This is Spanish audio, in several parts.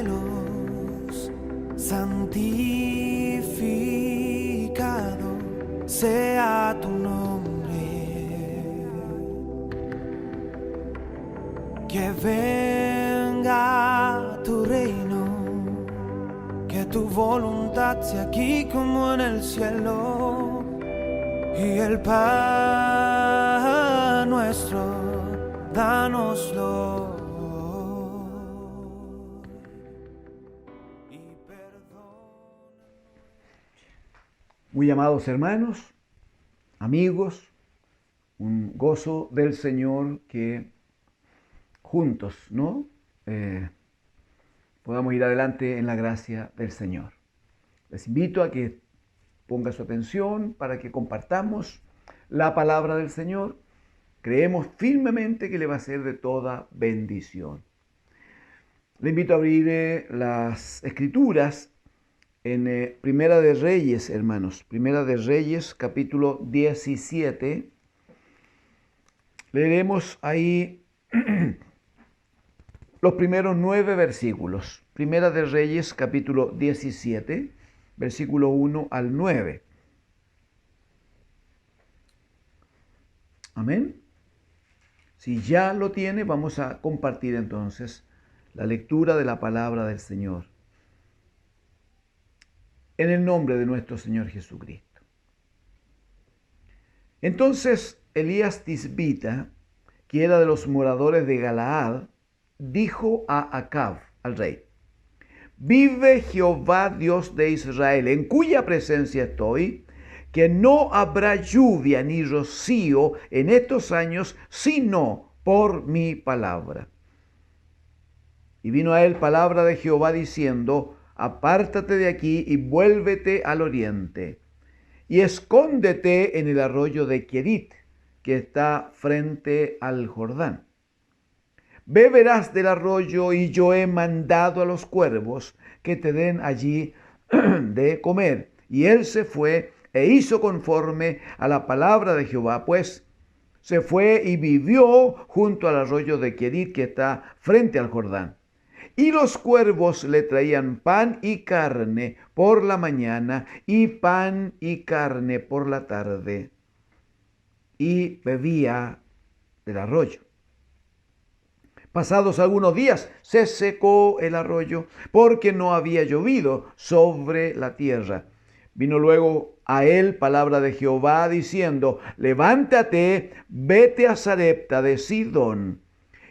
cielos, santificado sea tu nombre. Que venga tu reino, que tu voluntad sea aquí como en el cielo. Y el pan nuestro, dánoslo. Y perdona. Muy amados hermanos, amigos, un gozo del Señor que juntos, ¿no? Podamos ir adelante en la gracia del Señor. Les invito a que ponga su atención para que compartamos la palabra del Señor. Creemos firmemente que le va a ser de toda bendición. Le invito a abrir las Escrituras en Primera de Reyes, hermanos. Primera de Reyes, capítulo 17. Leeremos ahí los primeros 9 versículos. Primera de Reyes, capítulo 17, versículo 1 al 9. Amén. Si ya lo tiene, vamos a compartir entonces la lectura de la palabra del Señor. En el nombre de nuestro Señor Jesucristo. Entonces Elías Tisbita, que era de los moradores de Galaad, dijo a Acab, al rey: vive Jehová Dios de Israel, en cuya presencia estoy, que no habrá lluvia ni rocío en estos años, sino por mi palabra. Y vino a él palabra de Jehová diciendo: apártate de aquí y vuélvete al oriente, y escóndete en el arroyo de Querit, que está frente al Jordán. Beberás del arroyo, y yo he mandado a los cuervos que te den allí de comer. Y él se fue e hizo conforme a la palabra de Jehová, pues se fue y vivió junto al arroyo de Querit, que está frente al Jordán. Y los cuervos le traían pan y carne por la mañana, y pan y carne por la tarde, y bebía del arroyo. Pasados algunos días se secó el arroyo, porque no había llovido sobre la tierra. Vino luego a él palabra de Jehová diciendo: levántate, vete a Sarepta de Sidón,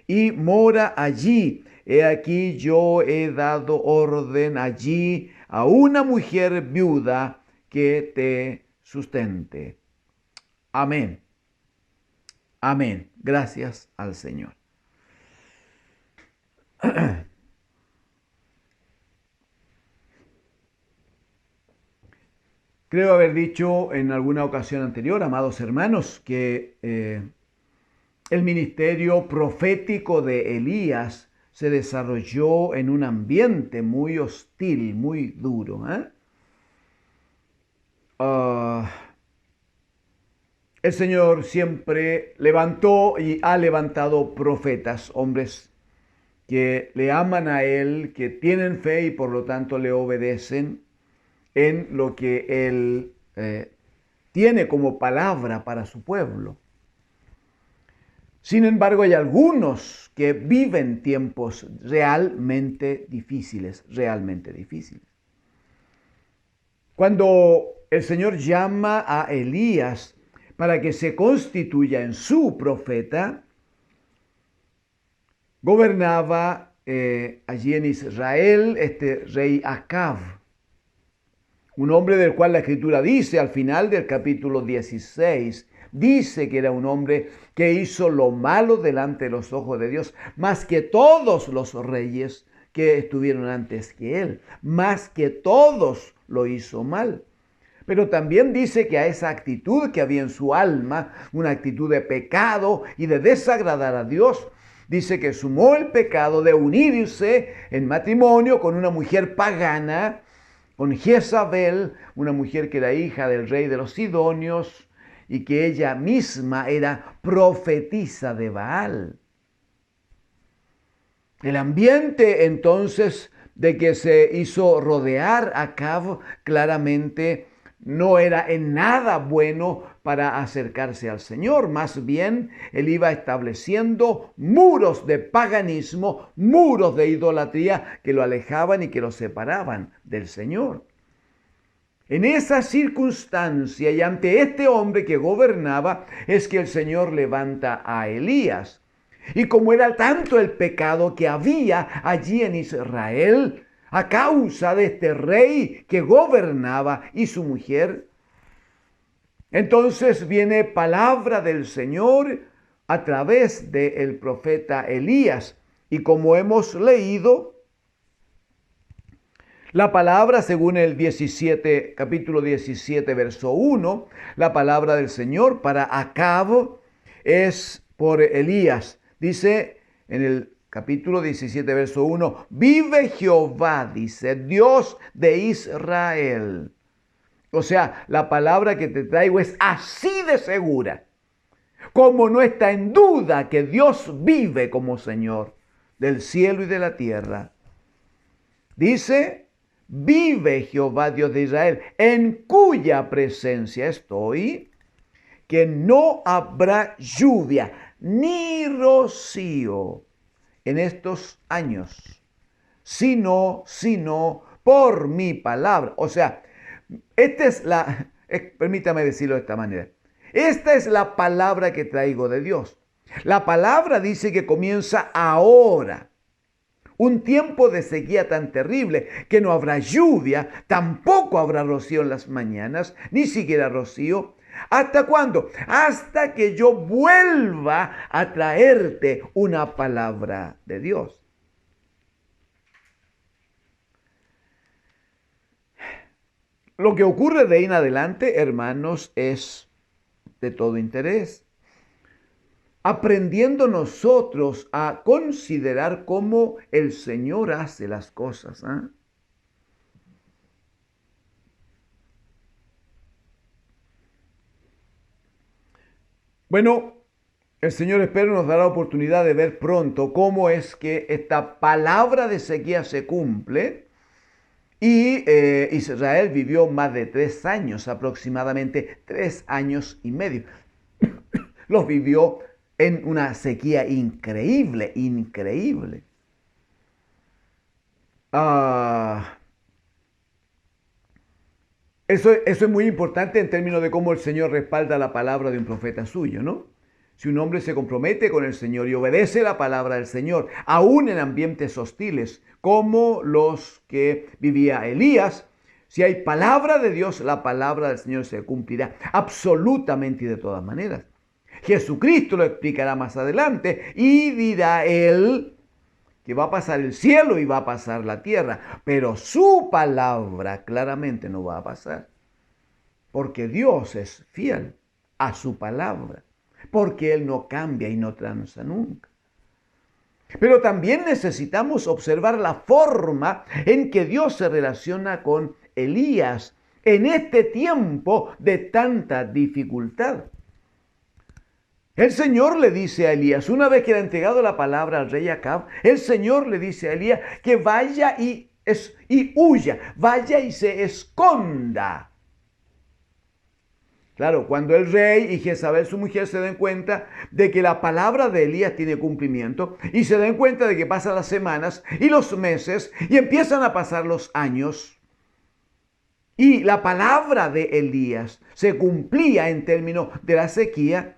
y mora allí. He aquí yo he dado orden allí a una mujer viuda que te sustente. Amén. Amén. Gracias al Señor. Creo haber dicho en alguna ocasión anterior, amados hermanos, que el ministerio profético de Elías se desarrolló en un ambiente muy hostil, muy duro. El Señor siempre levantó y ha levantado profetas, hombres que le aman a Él, que tienen fe y por lo tanto le obedecen en lo que Él tiene como palabra para su pueblo. Sin embargo, hay algunos que viven tiempos realmente difíciles, realmente difíciles. Cuando el Señor llama a Elías para que se constituya en su profeta, gobernaba allí en Israel este rey Acab, un hombre del cual la Escritura dice al final del capítulo 16, dice que era un hombre que hizo lo malo delante de los ojos de Dios, más que todos los reyes que estuvieron antes que él, más que todos lo hizo mal. Pero también dice que a esa actitud que había en su alma, una actitud de pecado y de desagradar a Dios, dice que sumó el pecado de unirse en matrimonio con una mujer pagana, con Jezabel, una mujer que era hija del rey de los Sidonios y que ella misma era profetisa de Baal. El ambiente entonces de que se hizo rodear a Acab, claramente no era en nada bueno para acercarse al Señor. Más bien, él iba estableciendo muros de paganismo, muros de idolatría que lo alejaban y que lo separaban del Señor. En esa circunstancia y ante este hombre que gobernaba es que el Señor levanta a Elías. Y como era tanto el pecado que había allí en Israel, a causa de este rey que gobernaba y su mujer, entonces viene palabra del Señor a través del profeta Elías. Y como hemos leído, la palabra, según el capítulo 17, verso 1, la palabra del Señor para Acab es por Elías. Dice en el capítulo 17, verso 1, vive Jehová, dice, Dios de Israel. O sea, la palabra que te traigo es así de segura, como no está en duda que Dios vive como Señor del cielo y de la tierra. Dice, vive Jehová Dios de Israel, en cuya presencia estoy, que no habrá lluvia ni rocío en estos años, sino por mi palabra. O sea, permítame decirlo de esta manera. Esta es la palabra que traigo de Dios. La palabra dice que comienza ahora. Un tiempo de sequía tan terrible que no habrá lluvia, tampoco habrá rocío en las mañanas, ni siquiera rocío. ¿Hasta cuándo? Hasta que yo vuelva a traerte una palabra de Dios. Lo que ocurre de ahí en adelante, hermanos, es de todo interés. Aprendiendo nosotros a considerar cómo el Señor hace las cosas. Bueno, el Señor espero nos dará oportunidad de ver pronto cómo es que esta palabra de sequía se cumple. Y Israel vivió más de 3 años, aproximadamente 3 años y medio. Los vivió en una sequía increíble. Eso es muy importante en términos de cómo el Señor respalda la palabra de un profeta suyo, ¿no? Si un hombre se compromete con el Señor y obedece la palabra del Señor, aún en ambientes hostiles, como los que vivía Elías, si hay palabra de Dios, la palabra del Señor se cumplirá absolutamente y de todas maneras. Jesucristo lo explicará más adelante y dirá él que va a pasar el cielo y va a pasar la tierra, pero su palabra claramente no va a pasar, porque Dios es fiel a su palabra, porque Él no cambia y no tranza nunca. Pero también necesitamos observar la forma en que Dios se relaciona con Elías en este tiempo de tanta dificultad. El Señor le dice a Elías, una vez que le ha entregado la palabra al rey Acab, el Señor le dice a Elías que vaya y huya, vaya y se esconda. Claro, cuando el rey y Jezabel, su mujer, se den cuenta de que la palabra de Elías tiene cumplimiento y se den cuenta de que pasan las semanas y los meses y empiezan a pasar los años y la palabra de Elías se cumplía en términos de la sequía,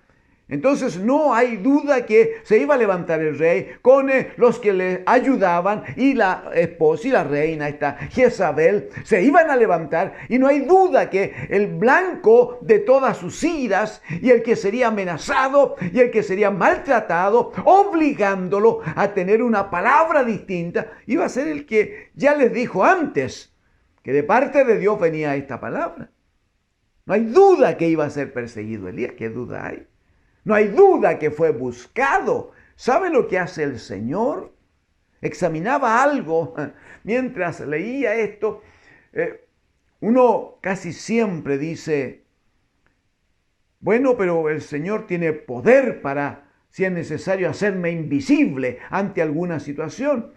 entonces no hay duda que se iba a levantar el rey con los que le ayudaban y la esposa y la reina, esta Jezabel, se iban a levantar y no hay duda que el blanco de todas sus iras y el que sería amenazado y el que sería maltratado, obligándolo a tener una palabra distinta, iba a ser el que ya les dijo antes que de parte de Dios venía esta palabra. No hay duda que iba a ser perseguido Elías, ¿qué duda hay? No hay duda que fue buscado. ¿Sabe lo que hace el Señor? Examinaba algo mientras leía esto. Uno casi siempre dice, bueno, pero el Señor tiene poder para, si es necesario, hacerme invisible ante alguna situación.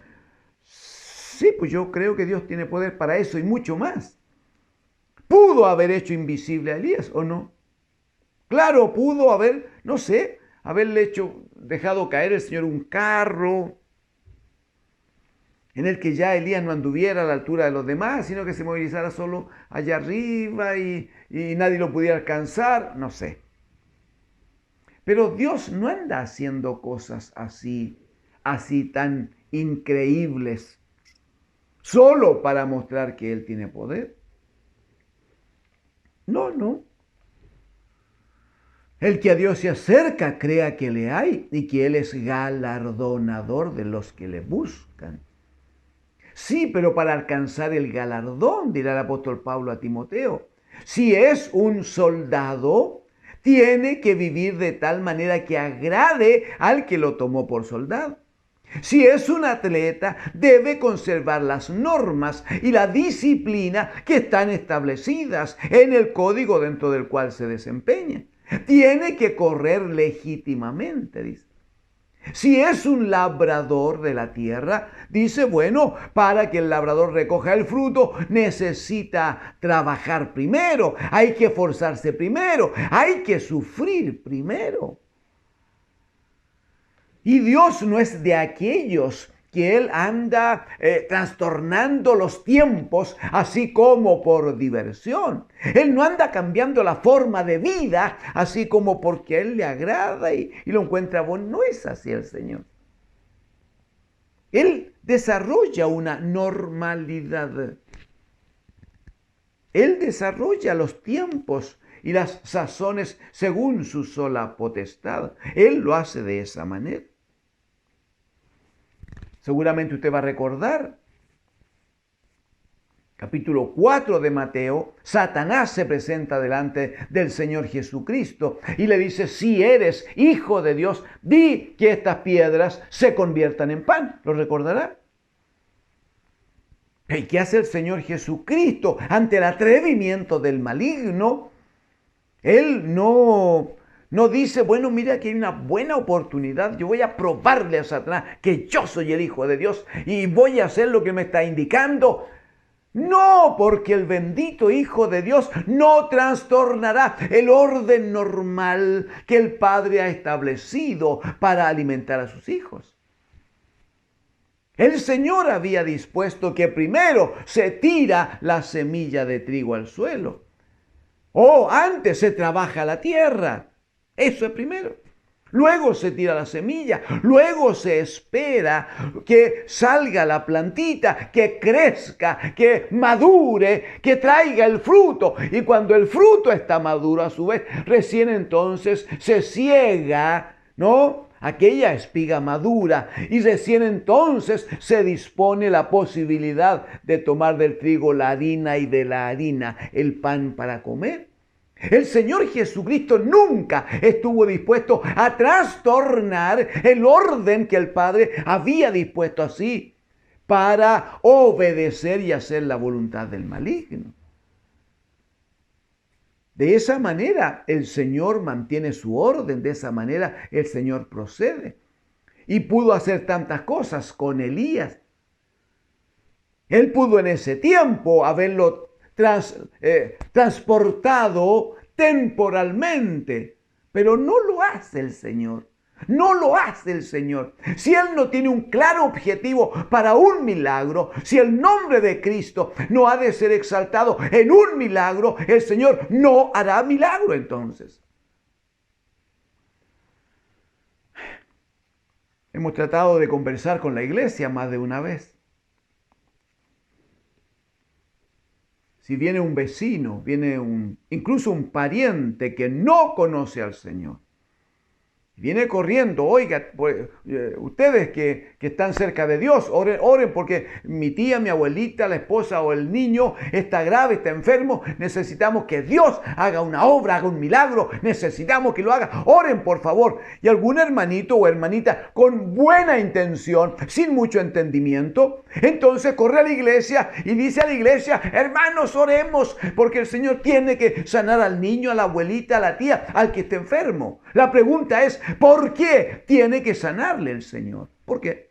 Sí, pues yo creo que Dios tiene poder para eso y mucho más. ¿Pudo haber hecho invisible a Elías o no? Claro, pudo haber, no sé, haberle dejado caer el Señor un carro en el que ya Elías no anduviera a la altura de los demás, sino que se movilizara solo allá arriba y nadie lo pudiera alcanzar, no sé. Pero Dios no anda haciendo cosas así tan increíbles, solo para mostrar que Él tiene poder. No. El que a Dios se acerca, crea que le hay y que Él es galardonador de los que le buscan. Sí, pero para alcanzar el galardón, dirá el apóstol Pablo a Timoteo, si es un soldado, tiene que vivir de tal manera que agrade al que lo tomó por soldado. Si es un atleta, debe conservar las normas y la disciplina que están establecidas en el código dentro del cual se desempeña. Tiene que correr legítimamente, dice. Si es un labrador de la tierra, dice, bueno, para que el labrador recoja el fruto, necesita trabajar primero, hay que esforzarse primero, hay que sufrir primero. Y Dios no es de aquellos que Él anda trastornando los tiempos así como por diversión. Él no anda cambiando la forma de vida así como porque a Él le agrada y lo encuentra bueno. No es así el Señor. Él desarrolla una normalidad. Él desarrolla los tiempos y las sazones según su sola potestad. Él lo hace de esa manera. Seguramente usted va a recordar, capítulo 4 de Mateo, Satanás se presenta delante del Señor Jesucristo y le dice, si eres hijo de Dios, di que estas piedras se conviertan en pan. ¿Lo recordará? ¿Y qué hace el Señor Jesucristo ante el atrevimiento del maligno? Él no dice, bueno, mira que hay una buena oportunidad, yo voy a probarle a Satanás que yo soy el Hijo de Dios y voy a hacer lo que me está indicando. No, porque el bendito Hijo de Dios no trastornará el orden normal que el Padre ha establecido para alimentar a sus hijos. El Señor había dispuesto que primero se tira la semilla de trigo al suelo. Antes se trabaja la tierra. Eso es primero. Luego se tira la semilla. Luego se espera que salga la plantita, que crezca, que madure, que traiga el fruto. Y cuando el fruto está maduro, a su vez, recién entonces se ciega, ¿no?, aquella espiga madura, y recién entonces se dispone la posibilidad de tomar del trigo la harina y de la harina el pan para comer. El Señor Jesucristo nunca estuvo dispuesto a trastornar el orden que el Padre había dispuesto así para obedecer y hacer la voluntad del maligno. De esa manera el Señor mantiene su orden, de esa manera el Señor procede. Y pudo hacer tantas cosas con Elías. Él pudo en ese tiempo haberlo transportado temporalmente, pero no lo hace el Señor. No lo hace el Señor. Si Él no tiene un claro objetivo para un milagro, si el nombre de Cristo no ha de ser exaltado en un milagro, el Señor no hará milagro entonces. Hemos tratado de conversar con la iglesia más de una vez. Si viene un vecino, incluso un pariente que no conoce al Señor, viene corriendo, oiga, ustedes que están cerca de Dios, oren porque mi tía, mi abuelita, la esposa o el niño está grave, está enfermo, necesitamos que Dios haga una obra, haga un milagro, necesitamos que lo haga, oren por favor. Y algún hermanito o hermanita con buena intención, sin mucho entendimiento, entonces corre a la iglesia y dice a la iglesia, hermanos, oremos porque el Señor tiene que sanar al niño, a la abuelita, a la tía, al que esté enfermo. La pregunta es, ¿por qué tiene que sanarle el Señor? ¿Por qué?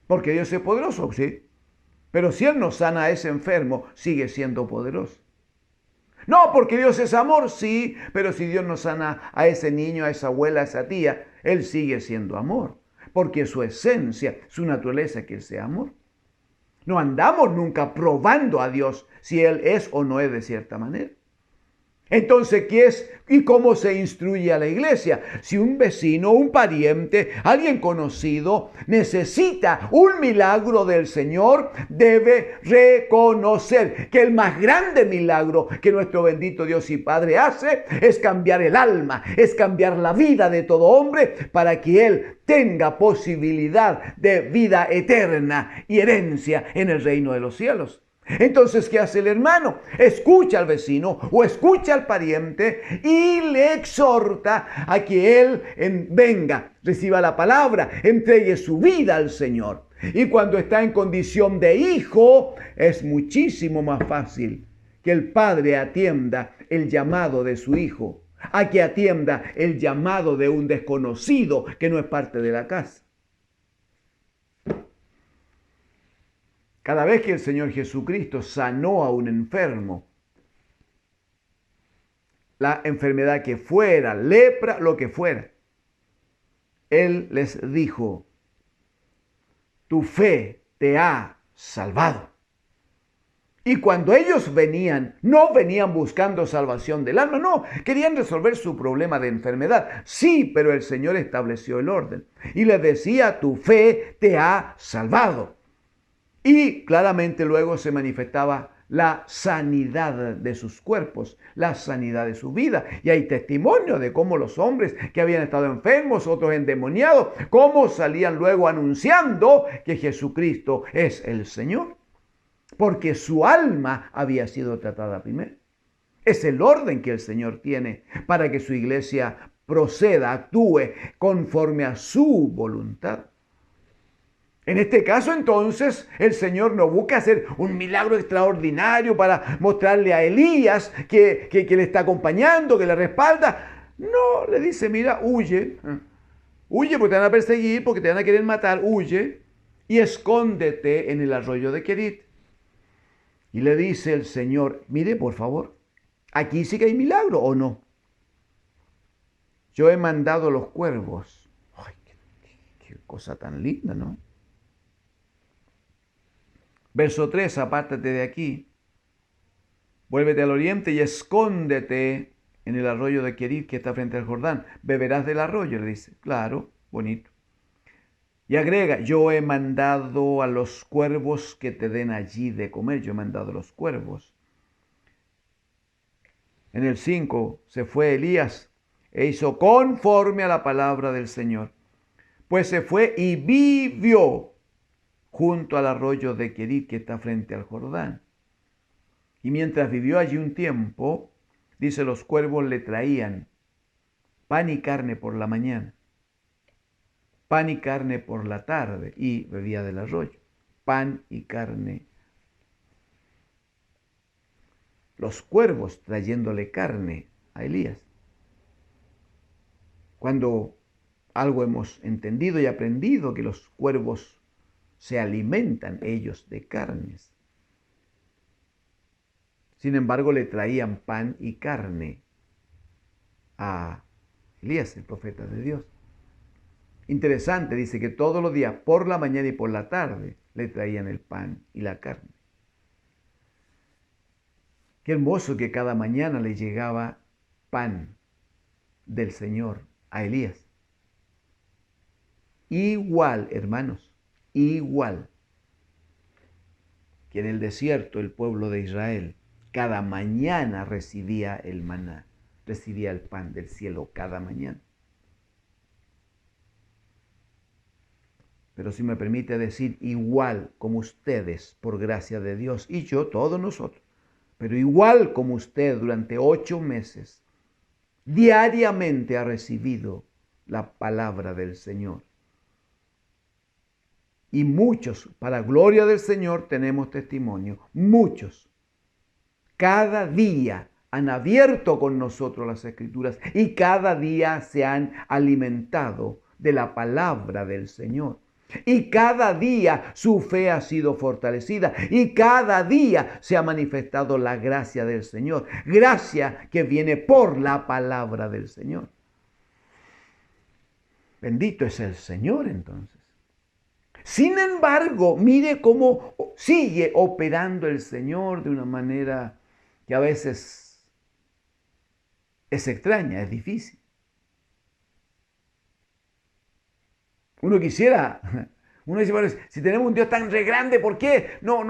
Porque Dios es poderoso, sí. Pero si Él no sana a ese enfermo, sigue siendo poderoso. No, porque Dios es amor, sí, pero si Dios no sana a ese niño, a esa abuela, a esa tía, Él sigue siendo amor. Porque su esencia, su naturaleza es que Él sea amor. No andamos nunca probando a Dios si Él es o no es de cierta manera. Entonces, ¿qué es y cómo se instruye a la iglesia? Si un vecino, un pariente, alguien conocido necesita un milagro del Señor, debe reconocer que el más grande milagro que nuestro bendito Dios y Padre hace es cambiar el alma, es cambiar la vida de todo hombre para que él tenga posibilidad de vida eterna y herencia en el reino de los cielos. Entonces, ¿qué hace el hermano? Escucha al vecino o escucha al pariente y le exhorta a que él venga, reciba la palabra, entregue su vida al Señor. Y cuando está en condición de hijo, es muchísimo más fácil que el padre atienda el llamado de su hijo, a que atienda el llamado de un desconocido que no es parte de la casa. Cada vez que el Señor Jesucristo sanó a un enfermo, la enfermedad que fuera, lepra, lo que fuera, Él les dijo, tu fe te ha salvado. Y cuando ellos venían, no venían buscando salvación del alma, no, querían resolver su problema de enfermedad. Sí, pero el Señor estableció el orden y les decía, tu fe te ha salvado. Y claramente luego se manifestaba la sanidad de sus cuerpos, la sanidad de su vida. Y hay testimonio de cómo los hombres que habían estado enfermos, otros endemoniados, cómo salían luego anunciando que Jesucristo es el Señor. Porque su alma había sido tratada primero. Es el orden que el Señor tiene para que su iglesia proceda, actúe conforme a su voluntad. En este caso, entonces, el Señor no busca hacer un milagro extraordinario para mostrarle a Elías que le está acompañando, que le respalda. No, le dice, mira, huye. Huye porque te van a perseguir, porque te van a querer matar. Huye y escóndete en el arroyo de Querit. Y le dice el Señor, mire, por favor, aquí sí que hay milagro, ¿o no? Yo he mandado los cuervos. Ay, qué cosa tan linda, ¿no? Verso 3, apártate de aquí, vuélvete al oriente y escóndete en el arroyo de Querit que está frente al Jordán. Beberás del arroyo, le dice. Claro, bonito. Y agrega, yo he mandado a los cuervos que te den allí de comer. Yo he mandado a los cuervos. En el 5, se fue Elías e hizo conforme a la palabra del Señor. Pues se fue y vivió junto al arroyo de Querit que está frente al Jordán. Y mientras vivió allí un tiempo, dice, los cuervos le traían pan y carne por la mañana, pan y carne por la tarde, y bebía del arroyo, pan y carne. Los cuervos trayéndole carne a Elías. Cuando algo hemos entendido y aprendido, que los cuervos se alimentan ellos de carnes. Sin embargo, le traían pan y carne a Elías, el profeta de Dios. Interesante, dice que todos los días, por la mañana y por la tarde, le traían el pan y la carne. Qué hermoso que cada mañana le llegaba pan del Señor a Elías. Igual, hermanos, igual que en el desierto el pueblo de Israel cada mañana recibía el maná, recibía el pan del cielo cada mañana. Pero si me permite decir, igual como ustedes, por gracia de Dios, y yo, todos nosotros, pero igual como usted durante 8 meses, diariamente ha recibido la palabra del Señor. Y muchos, para gloria del Señor, tenemos testimonio. Muchos, cada día han abierto con nosotros las Escrituras y cada día se han alimentado de la palabra del Señor. Y cada día su fe ha sido fortalecida. Y cada día se ha manifestado la gracia del Señor. Gracia que viene por la palabra del Señor. Bendito es el Señor entonces. Sin embargo, mire cómo sigue operando el Señor de una manera que a veces es extraña, es difícil. Uno dice, bueno, si tenemos un Dios tan re grande, ¿por qué no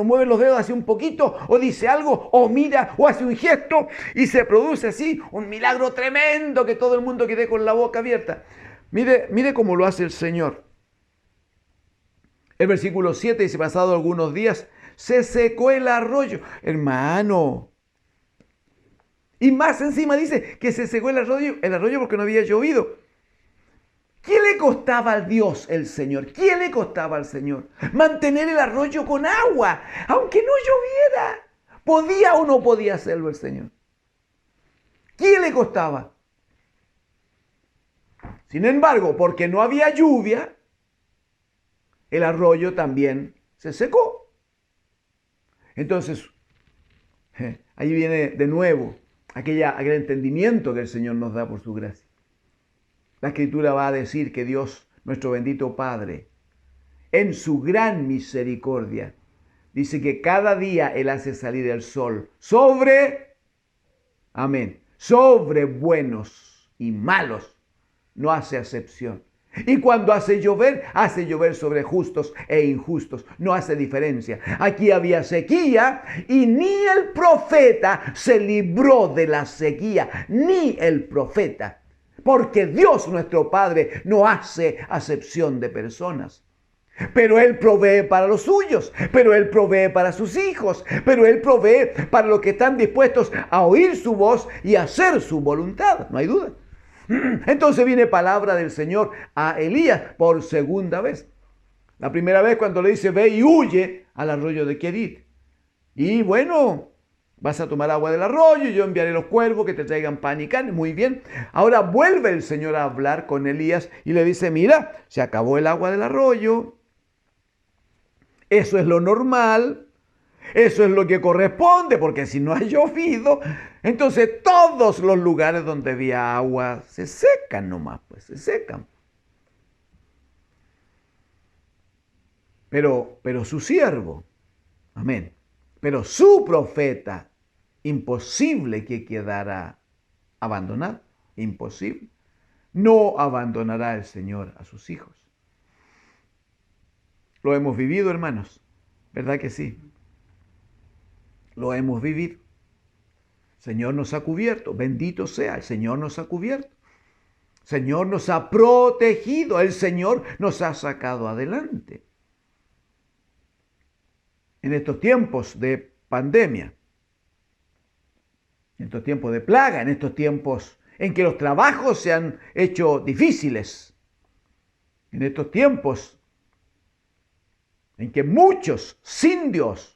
mueve los dedos así un poquito? O dice algo, o mira, o hace un gesto, y se produce así un milagro tremendo que todo el mundo quede con la boca abierta. Mire cómo lo hace el Señor. El versículo 7 dice, pasado algunos días, se secó el arroyo. Hermano. Y más encima dice que se secó el arroyo porque no había llovido. ¿Qué le costaba a Dios el Señor? ¿Qué le costaba al Señor? Mantener el arroyo con agua, aunque no lloviera. ¿Podía o no podía hacerlo el Señor? ¿Qué le costaba? Sin embargo, porque no había lluvia, el arroyo también se secó. Entonces, ahí viene de nuevo aquel entendimiento que el Señor nos da por su gracia. La Escritura va a decir que Dios, nuestro bendito Padre, en su gran misericordia, dice que cada día Él hace salir el sol sobre buenos y malos. No hace acepción. Y cuando hace llover sobre justos e injustos. No hace diferencia. Aquí había sequía y ni el profeta se libró de la sequía. Ni el profeta. Porque Dios nuestro Padre no hace acepción de personas. Pero Él provee para los suyos. Pero Él provee para sus hijos. Pero Él provee para los que están dispuestos a oír su voz y hacer su voluntad. No hay duda. Entonces viene palabra del Señor a Elías por segunda vez. La primera vez cuando le dice, ve y huye al arroyo de Kerit. Y bueno, vas a tomar agua del arroyo y yo enviaré los cuervos que te traigan pan y carne. Muy bien. Ahora vuelve el Señor a hablar con Elías y le dice, mira, se acabó el agua del arroyo. Eso es lo normal. Eso es lo que corresponde, porque si no ha llovido, entonces todos los lugares donde había agua se secan nomás, pues se secan. Pero su siervo, amén, pero su profeta, imposible que quedara abandonado, imposible. No abandonará el Señor a sus hijos. Lo hemos vivido, hermanos, ¿verdad que sí? Lo hemos vivido. El Señor nos ha cubierto. Bendito sea, el Señor nos ha cubierto. El Señor nos ha protegido. El Señor nos ha sacado adelante. En estos tiempos de pandemia, en estos tiempos de plaga, en estos tiempos en que los trabajos se han hecho difíciles, en estos tiempos en que muchos sin Dios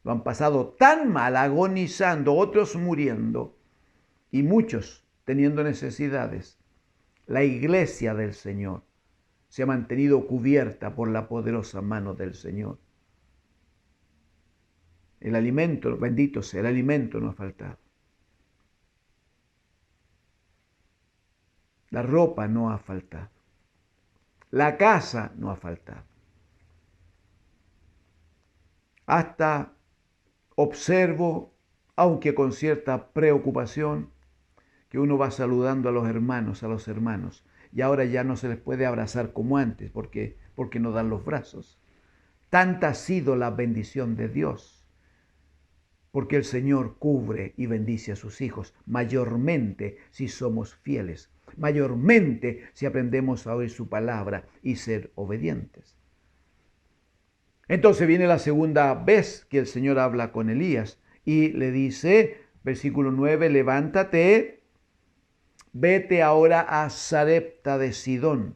lo han pasado tan mal, agonizando, otros muriendo y muchos teniendo necesidades. La iglesia del Señor se ha mantenido cubierta por la poderosa mano del Señor. El alimento, bendito sea, el alimento no ha faltado. La ropa no ha faltado. La casa no ha faltado. Hasta observo, aunque con cierta preocupación, que uno va saludando a los hermanos, y ahora ya no se les puede abrazar como antes, porque no dan los brazos. Tanta ha sido la bendición de Dios, porque el Señor cubre y bendice a sus hijos, mayormente si somos fieles, mayormente si aprendemos a oír su palabra y ser obedientes. Entonces viene la segunda vez que el Señor habla con Elías y le dice, versículo 9, levántate, vete ahora a Sarepta de Sidón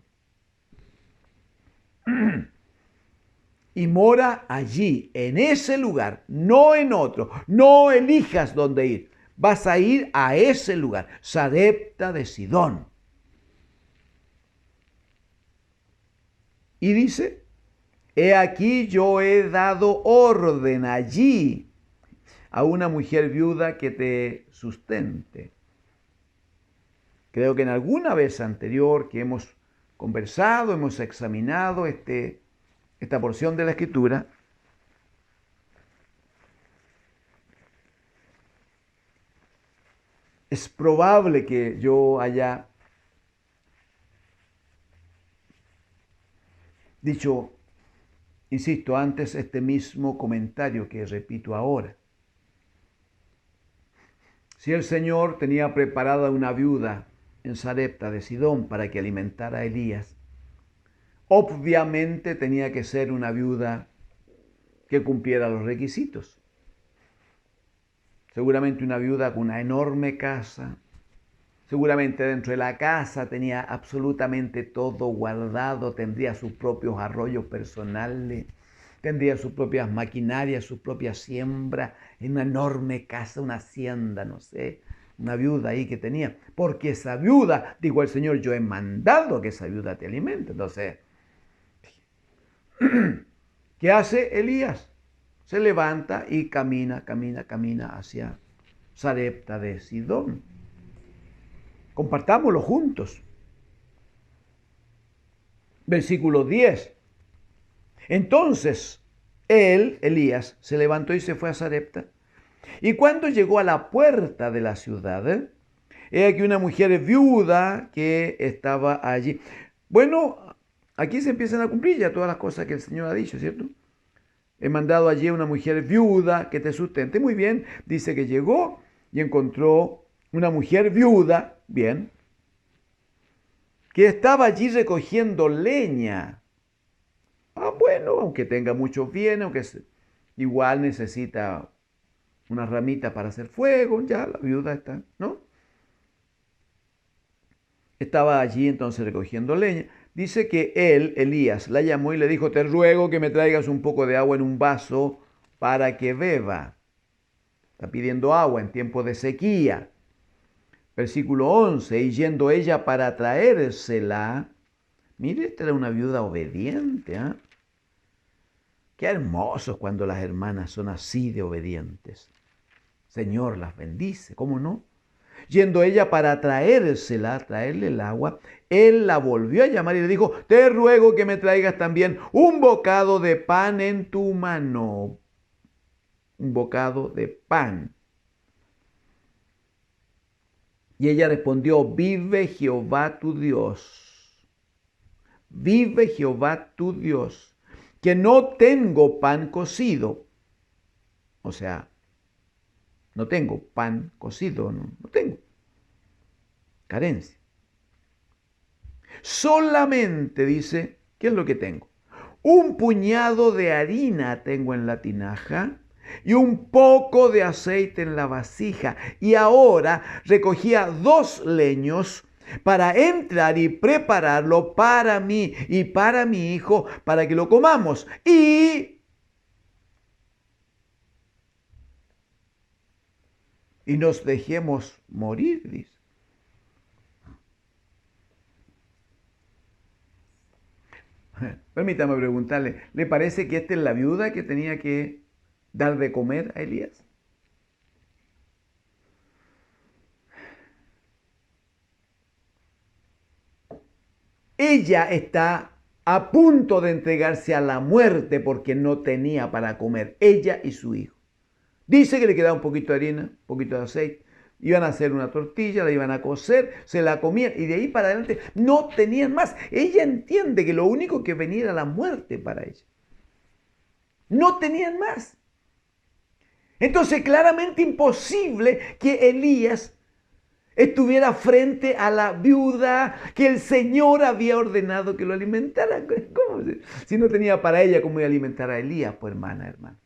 y mora allí, en ese lugar, no en otro. No elijas dónde ir. Vas a ir a ese lugar, Sarepta de Sidón. Y dice, he aquí yo he dado orden allí a una mujer viuda que te sustente. Creo que en alguna vez anterior que hemos conversado, hemos examinado esta porción de la Escritura, es probable que yo haya dicho, insisto, antes este mismo comentario que repito ahora. Si el Señor tenía preparada una viuda en Sarepta de Sidón para que alimentara a Elías, obviamente tenía que ser una viuda que cumpliera los requisitos. Seguramente una viuda con una enorme casa. Seguramente dentro de la casa tenía absolutamente todo guardado, tendría sus propios arroyos personales, tendría sus propias maquinarias, sus propias siembras, en una enorme casa, una hacienda, no sé, una viuda ahí que tenía. Porque esa viuda, dijo el Señor, yo he mandado que esa viuda te alimente. Entonces, ¿qué hace Elías? Se levanta y camina hacia Sarepta de Sidón. Compartámoslo juntos. Versículo 10. Entonces, Elías, se levantó y se fue a Sarepta. Y cuando llegó a la puerta de la ciudad, he aquí una mujer viuda que estaba allí. Bueno, aquí se empiezan a cumplir ya todas las cosas que el Señor ha dicho, ¿cierto? He mandado allí a una mujer viuda que te sustente. Muy bien, dice que llegó y encontró una mujer viuda, bien, que estaba allí recogiendo leña. Bueno, aunque tenga muchos bienes, aunque igual necesita una ramita para hacer fuego, ya la viuda está, ¿no? Estaba allí entonces recogiendo leña. Dice que Elías, la llamó y le dijo, te ruego que me traigas un poco de agua en un vaso para que beba. Está pidiendo agua en tiempo de sequía. Versículo 11, y yendo ella para traérsela, mire, esta era una viuda obediente, ¿eh? Qué hermoso cuando las hermanas son así de obedientes. Señor las bendice, ¿cómo no? Yendo ella para traérsela, traerle el agua, él la volvió a llamar y le dijo, te ruego que me traigas también un bocado de pan en tu mano. Un bocado de pan. Y ella respondió, vive Jehová tu Dios. Vive Jehová tu Dios, que no tengo pan cocido. O sea, no tengo pan cocido, no tengo. Carencia. Solamente dice, ¿qué es lo que tengo? Un puñado de harina tengo en la tinaja y un poco de aceite en la vasija. Y ahora recogía 2 leños para entrar y prepararlo para mí y para mi hijo, para que lo comamos. Y nos dejemos morir, dice. Permítame preguntarle, ¿le parece que esta es la viuda que tenía que dar de comer a Elías? Ella está a punto de entregarse a la muerte porque no tenía para comer, ella y su hijo. Dice que le quedaba un poquito de harina, un poquito de aceite. Iban a hacer una tortilla, la iban a cocer, se la comían y de ahí para adelante no tenían más. Ella entiende que lo único que venía era la muerte para ella. No tenían más. Entonces, claramente imposible que Elías estuviera frente a la viuda que el Señor había ordenado que lo alimentara. ¿Cómo? Si no tenía para ella, ¿cómo iba a alimentar a Elías? Pues hermana.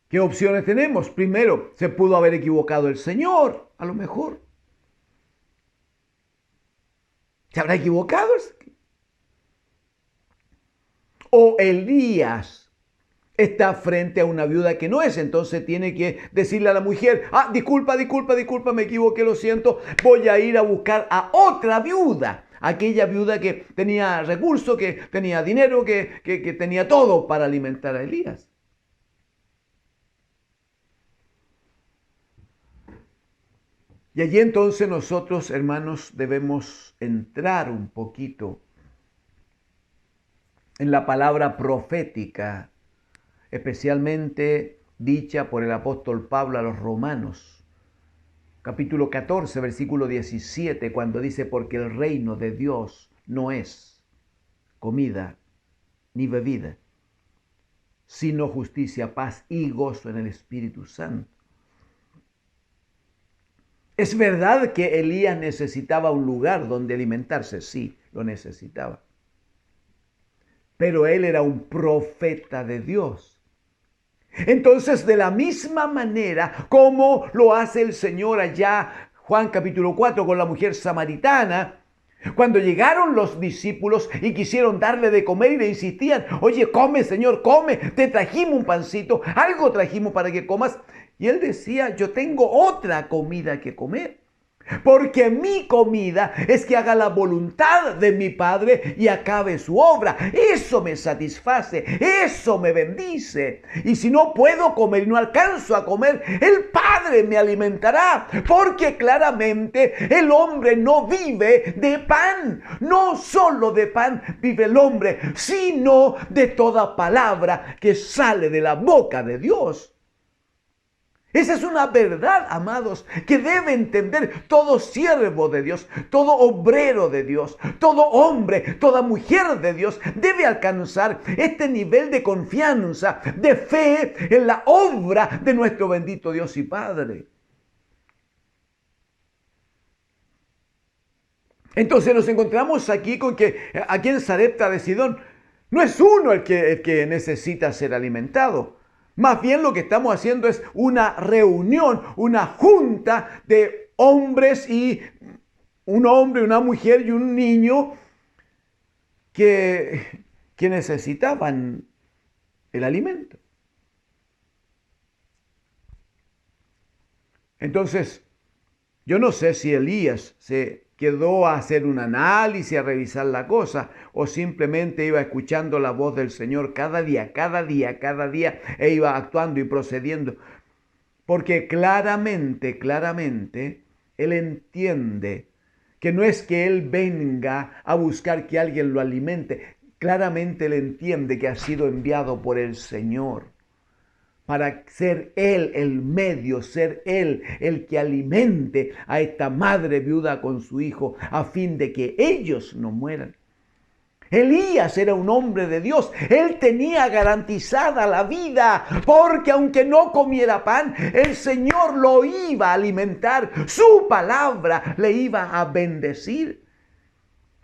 ¿Qué opciones tenemos? Primero, se pudo haber equivocado el Señor, a lo mejor. ¿Se habrá equivocado? O Elías está frente a una viuda que no es. Entonces tiene que decirle a la mujer, disculpa, me equivoqué, lo siento, voy a ir a buscar a otra viuda. Aquella viuda que tenía recursos, que tenía dinero, que tenía todo para alimentar a Elías. Y allí entonces nosotros, hermanos, debemos entrar un poquito en la palabra profética, especialmente dicha por el apóstol Pablo a los Romanos, capítulo 14, versículo 17, cuando dice, porque el reino de Dios no es comida ni bebida, sino justicia, paz y gozo en el Espíritu Santo. ¿Es verdad que Elías necesitaba un lugar donde alimentarse? Sí, lo necesitaba. Pero él era un profeta de Dios. Entonces, de la misma manera como lo hace el Señor allá, Juan capítulo 4, con la mujer samaritana, cuando llegaron los discípulos y quisieron darle de comer y le insistían, oye, come, Señor, come, te trajimos un pancito, algo trajimos para que comas. Y él decía, yo tengo otra comida que comer. Porque mi comida es que haga la voluntad de mi Padre y acabe su obra. Eso me satisface, eso me bendice. Y si no puedo comer y no alcanzo a comer, el Padre me alimentará. Porque claramente el hombre no vive de pan. No solo de pan vive el hombre, sino de toda palabra que sale de la boca de Dios. Esa es una verdad, amados, que debe entender todo siervo de Dios, todo obrero de Dios, todo hombre, toda mujer de Dios. Debe alcanzar este nivel de confianza, de fe en la obra de nuestro bendito Dios y Padre. Entonces nos encontramos aquí con que aquí en Sarepta de Sidón no es uno el que necesita ser alimentado. Más bien lo que estamos haciendo es una reunión, una junta de hombres y un hombre, una mujer y un niño que necesitaban el alimento. Entonces, yo no sé si Elías se quedó a hacer un análisis, a revisar la cosa, o simplemente iba escuchando la voz del Señor cada día, e iba actuando y procediendo. Porque claramente, Él entiende que no es que Él venga a buscar que alguien lo alimente. Claramente Él entiende que ha sido enviado por el Señor para ser Él el medio, ser Él el que alimente a esta madre viuda con su hijo, a fin de que ellos no mueran. Elías era un hombre de Dios. Él tenía garantizada la vida, porque aunque no comiera pan, el Señor lo iba a alimentar. Su palabra le iba a bendecir.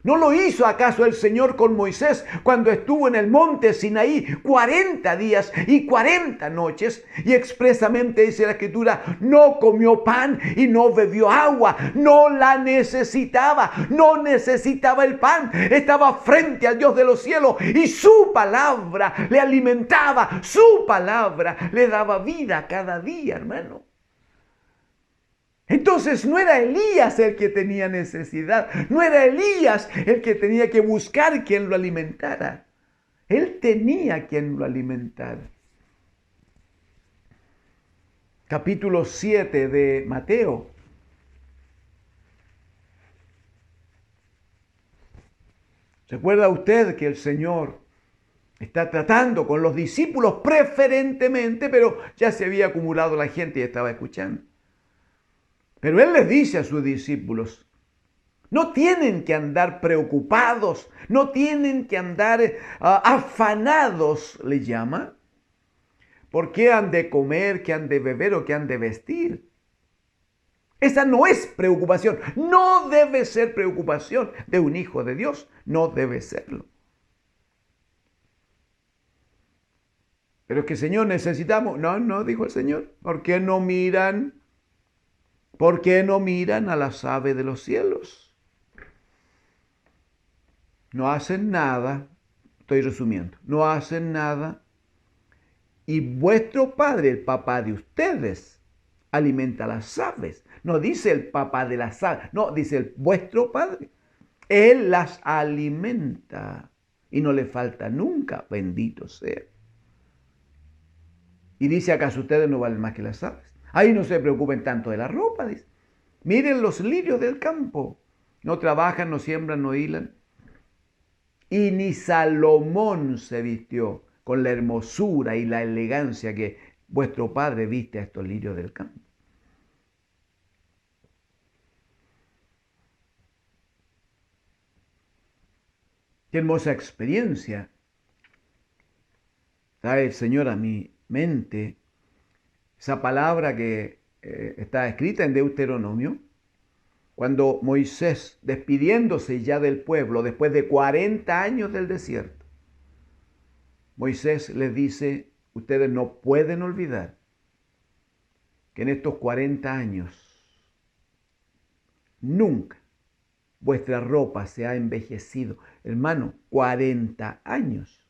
¿No lo hizo acaso el Señor con Moisés cuando estuvo en el monte Sinaí 40 días y 40 noches? Y expresamente dice la Escritura, no comió pan y no bebió agua. No la necesitaba, no necesitaba el pan. Estaba frente al Dios de los cielos y su palabra le alimentaba. Su palabra le daba vida cada día, hermano. Entonces no era Elías el que tenía necesidad, no era Elías el que tenía que buscar quien lo alimentara. Él tenía quien lo alimentara. Capítulo 7 de Mateo. ¿Recuerda usted que el Señor está tratando con los discípulos preferentemente, pero ya se había acumulado la gente y estaba escuchando? Pero Él les dice a sus discípulos, no tienen que andar preocupados, no tienen que andar afanados, le llama. ¿Por qué han de comer, qué han de beber o qué han de vestir? Esa no es preocupación, no debe ser preocupación de un hijo de Dios, no debe serlo. Pero es que, Señor, necesitamos. No, dijo el Señor, ¿por qué no miran? ¿Por qué no miran a las aves de los cielos? No hacen nada, estoy resumiendo, no hacen nada Y vuestro Padre, el papá de ustedes, alimenta las aves. No dice el papá de las aves, no, dice vuestro Padre. Él las alimenta y no le falta nunca, bendito sea. Y dice, ¿acaso ustedes no valen más que las aves? Ahí no se preocupen tanto de la ropa, dice. Miren los lirios del campo. No trabajan, no siembran, no hilan. Y ni Salomón se vistió con la hermosura y la elegancia que vuestro Padre viste a estos lirios del campo. Qué hermosa experiencia trae el Señor a mi mente esa palabra que está escrita en Deuteronomio, cuando Moisés, despidiéndose ya del pueblo después de 40 años del desierto, Moisés les dice, ustedes no pueden olvidar que en estos 40 años nunca vuestra ropa se ha envejecido. Hermano, 40 años.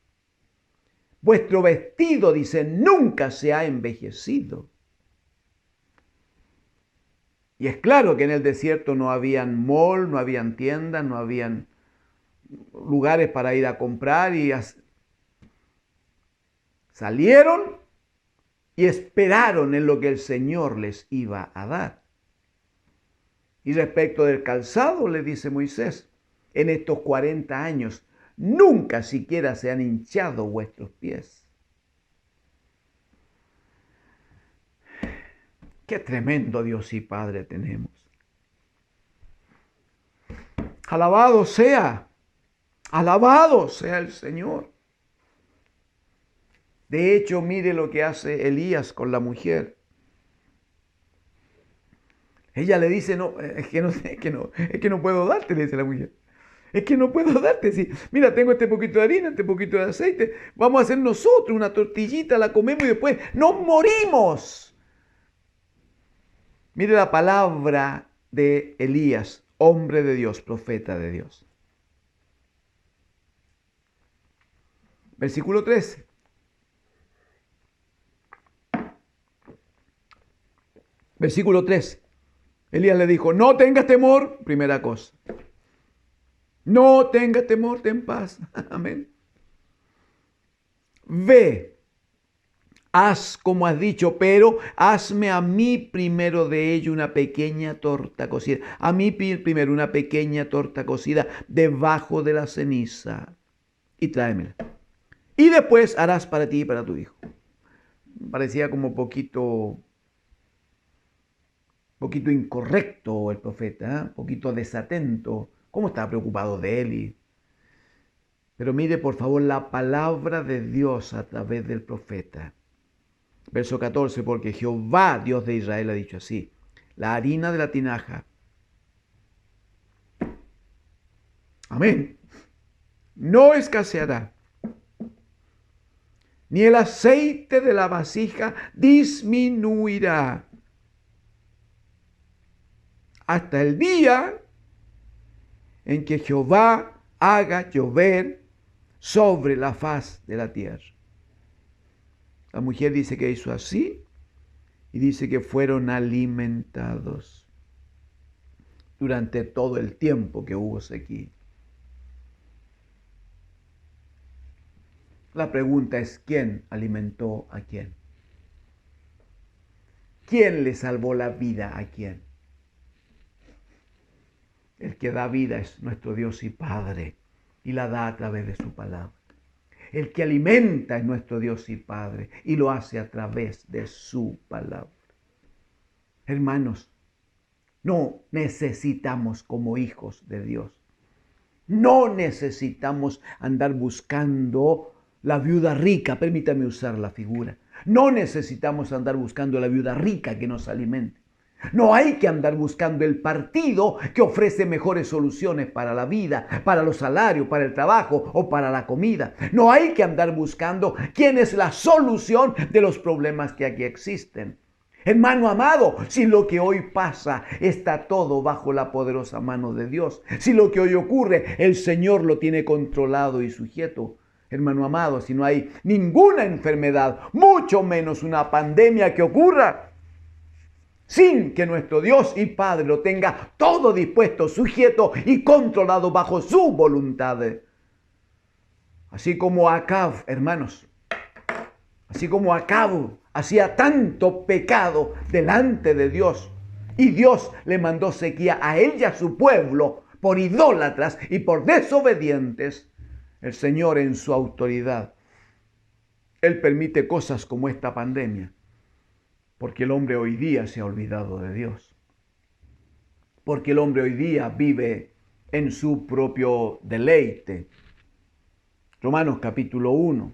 Vuestro vestido, dice, nunca se ha envejecido. Y es claro que en el desierto no habían mall, no habían tiendas, no habían lugares para ir a comprar y salieron y esperaron en lo que el Señor les iba a dar. Y respecto del calzado, le dice Moisés, en estos 40 años nunca siquiera se han hinchado vuestros pies. Qué tremendo Dios y Padre tenemos. Alabado sea el Señor. De hecho, mire lo que hace Elías con la mujer. Ella le dice, no, es que no puedo darte, le dice la mujer. Es que no puedo darte. Sí. Mira, tengo este poquito de harina, este poquito de aceite. Vamos a hacer nosotros una tortillita, la comemos y después nos morimos. Mire la palabra de Elías, hombre de Dios, profeta de Dios. Versículo 13. Versículo 13. Elías le dijo, no tengas temor, primera cosa. No tengas temor, ten paz. Amén. Ve, haz como has dicho, pero hazme a mí primero de ello una pequeña torta cocida. A mí primero una pequeña torta cocida debajo de la ceniza. Y tráemela. Y después harás para ti y para tu hijo. Parecía como poquito incorrecto el profeta, poquito desatento. ¿Cómo estaba preocupado de él? Pero mire por favor la palabra de Dios a través del profeta. Verso 14, porque Jehová, Dios de Israel, ha dicho así, la harina de la tinaja, amén, no escaseará, ni el aceite de la vasija disminuirá, hasta el día en que Jehová haga llover sobre la faz de la tierra. La mujer dice que hizo así y dice que fueron alimentados durante todo el tiempo que hubo sequía. La pregunta es, ¿quién alimentó a quién? ¿Quién le salvó la vida a quién? El que da vida es nuestro Dios y Padre y la da a través de su palabra. El que alimenta es nuestro Dios y Padre y lo hace a través de su palabra. Hermanos, no necesitamos como hijos de Dios. No necesitamos andar buscando la viuda rica, permítame usar la figura. No necesitamos andar buscando la viuda rica que nos alimente. No hay que andar buscando el partido que ofrece mejores soluciones para la vida, para los salarios, para el trabajo o para la comida. No hay que andar buscando quién es la solución de los problemas que aquí existen. Hermano amado, si lo que hoy pasa está todo bajo la poderosa mano de Dios, si lo que hoy ocurre el Señor lo tiene controlado y sujeto, hermano amado, si no hay ninguna enfermedad, mucho menos una pandemia que ocurra, sin que nuestro Dios y Padre lo tenga todo dispuesto, sujeto y controlado bajo su voluntad. Así como Acab, hermanos, así como Acab hacía tanto pecado delante de Dios, y Dios le mandó sequía a él y a su pueblo por idólatras y por desobedientes, el Señor en su autoridad, Él permite cosas como esta pandemia, porque el hombre hoy día se ha olvidado de Dios. Porque el hombre hoy día vive en su propio deleite. Romanos capítulo 1,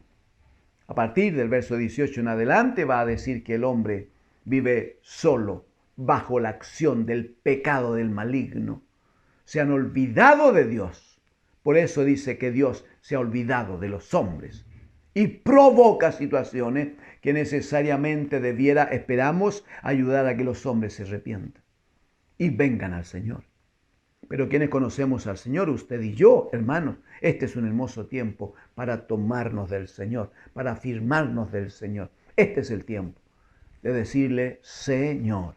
a partir del verso 18 en adelante, va a decir que el hombre vive solo, bajo la acción del pecado del maligno. Se han olvidado de Dios. Por eso dice que Dios se ha olvidado de los hombres y provoca situaciones que necesariamente esperamos ayudar a que los hombres se arrepientan y vengan al Señor. Pero quienes conocemos al Señor, usted y yo, hermanos, este es un hermoso tiempo para tomarnos del Señor, para afirmarnos del Señor. Este es el tiempo de decirle: Señor,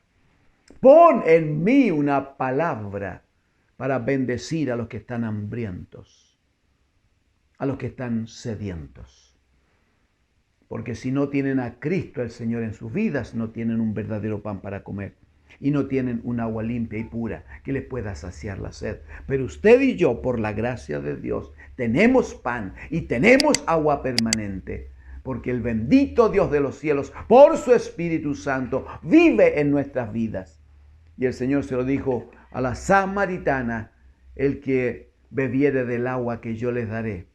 pon en mí una palabra para bendecir a los que están hambrientos, a los que están sedientos. Porque si no tienen a Cristo el Señor en sus vidas, no tienen un verdadero pan para comer y no tienen un agua limpia y pura que les pueda saciar la sed. Pero usted y yo, por la gracia de Dios, tenemos pan y tenemos agua permanente, porque el bendito Dios de los cielos, por su Espíritu Santo, vive en nuestras vidas. Y el Señor se lo dijo a la samaritana: el que bebiere del agua que yo les daré,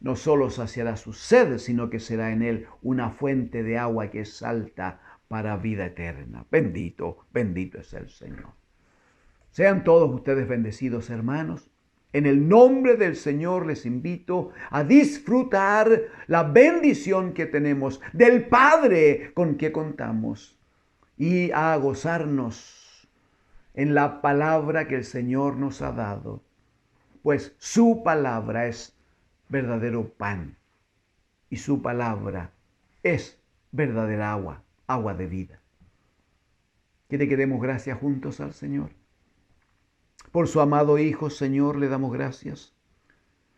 no solo saciará su sed, sino que será en él una fuente de agua que salta para vida eterna. Bendito, bendito es el Señor. Sean todos ustedes bendecidos, hermanos. En el nombre del Señor les invito a disfrutar la bendición que tenemos del Padre con que contamos y a gozarnos en la palabra que el Señor nos ha dado, pues su palabra es verdadero pan y su palabra es verdadera agua, agua de vida. ¿Quiere que demos gracias juntos al Señor? Por su amado Hijo, Señor, le damos gracias.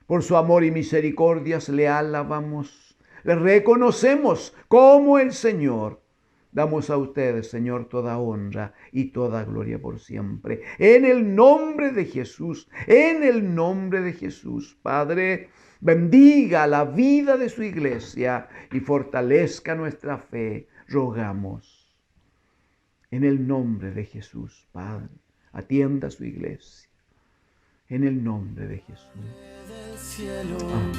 Por su amor y misericordias le alabamos. Le reconocemos como el Señor. Damos a ustedes, Señor, toda honra y toda gloria por siempre. En el nombre de Jesús, en el nombre de Jesús, Padre, bendiga la vida de su iglesia y fortalezca nuestra fe, rogamos. En el nombre de Jesús, Padre, atienda a su iglesia. En el nombre de Jesús. Amén.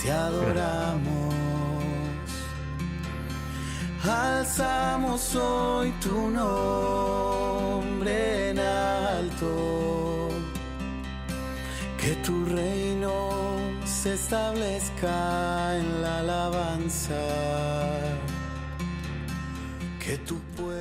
Te adoramos. Alzamos hoy tu nombre en alto. Que tu reino se establezca en la alabanza. Que tu pueblo